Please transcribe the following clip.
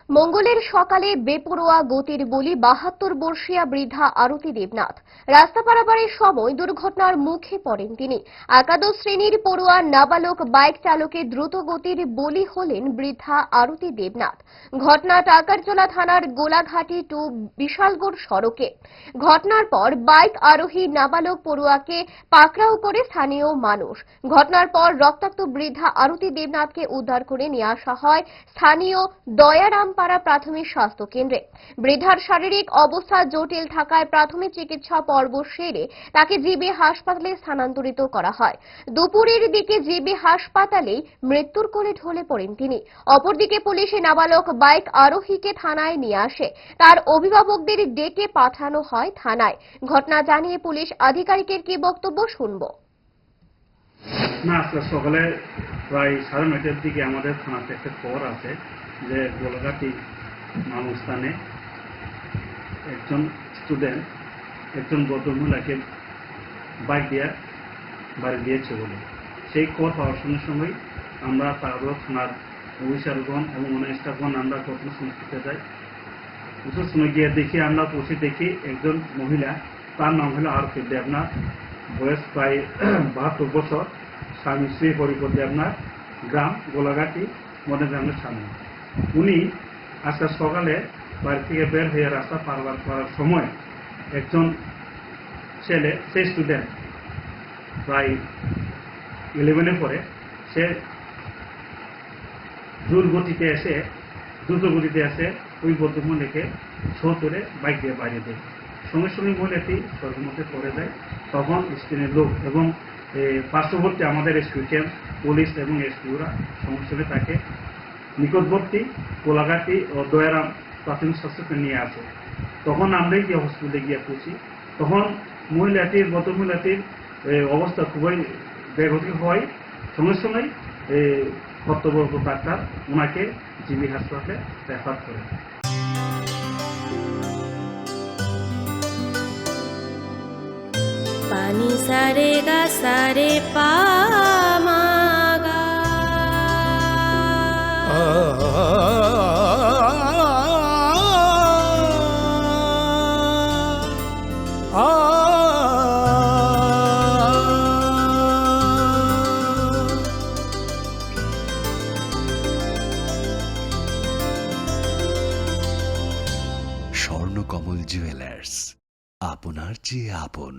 মঙ্গলের সকালে বেপরোয়া গতির বলি ৭২ বর্ষীয়া বৃদ্ধা আরতি দেবনাথ। রাস্তা পারাপারের সময় দুর্ঘটনার মুখে পড়েন তিনি। একাদশ শ্রেণীর পড়ুয়া নাবালক বাইক চালকের দ্রুত গতির বলি হলেন বৃদ্ধা আরতি দেবনাথ। ঘটনা টাকারজলা থানার গোলাঘাটি টু বিশালগড় সড়কে। ঘটনার পর বাইক আরোহী নাবালক পড়ুয়াকে পাকড়াও করে স্থানীয় মানুষ। ঘটনার পর রক্তাক্ত বৃদ্ধা আরতি দেবনাথকে উদ্ধার করে নিয়ে আসা হয় স্থানীয় দয়ারামপাড়া প্রাথমিক স্বাস্থ্য কেন্দ্রে। বৃদ্ধার শারীরিক অবস্থা জটিল থাকায় প্রাথমিক চিকিৎসা পর্ব সেরে তাকে জিবি হাসপাতালে স্থানান্তরিত করা হয়। দুপুরের দিকে জিবি হাসপাতালেই মৃত্যুর কোলে ঢলে পড়েন তিনি। অপরদিকে পুলিশে নাবালক বাইক আরোহীকে থানায় নিয়ে আসে। তার অভিভাবকদের ডেকে পাঠানো হয় থানায়। ঘটনা জানিয়ে পুলিশ আধিকারিকের কি বক্তব্য শুনব। না, আজকে সকালে প্রায় ৯:৩০টার দিকে আমাদের থানাতে একটা খবর আছে যে গোলাঘাটি নামস্থানে একজন স্টুডেন্ট একজন ভদ্রমহিলাকে বাইক দিয়ে বাড়ি দিয়েছে বলে। সেই খবর পাওয়ার সঙ্গে সঙ্গেই আমরা তারপর থানার অফিসারগণ এবং অনেক স্টাফগণ আমরা ঘটনাস্থলে ছুটে যাই। ঘটনাস্থলে গিয়ে দেখি, আমরা পৌঁছে দেখি একজন মহিলা, তার নাম হলো আরতি দেবনাথ, বয়স প্রায় ৭২ বছর, স্বামী শ্রী হরিপদ দেবনাথ, গ্রাম গোলাঘাটি মডেল গ্রামের সামনে। উনি আজকে সকালে বাড়ি থেকে বের হয়ে রাস্তা পারাপার করার সময় একজন ছেলে, সে স্টুডেন্ট প্রায় 11-এ পড়ে, সে দ্রুত গতিতে এসে ওই ভদ্রমহিলাকে ছো করে বাইক দিয়ে বাড়িয়ে দেয়। সঙ্গে সঙ্গে মহিলাটি সর্বমতে পড়ে যায়। তখন স্ক্রিনের লোক এবং পার্শ্ববর্তী আমাদের এসপি ক্যাম্প, পুলিশ এবং এসপিওরা সঙ্গে সঙ্গে তাকে নিকটবর্তী কোলাঘাটি ও দয়ারাম প্রাথমিক স্বাস্থ্যকে নিয়ে আসে। তখন আমরাই গিয়ে হসপিটালে গিয়ে পৌঁছি। তখন ভদ্রমহিলাটির অবস্থা খুবই বেগতিক হয়। সঙ্গে সঙ্গেই কর্তব্যরত ডাক্তার ওনাকে জিবি হাসপাতালে রেফার করে। পানি সারে গা সারে পা মা গা। স্বর্ণকমল জুয়েলার্স, আপনার চেয়ে আপন।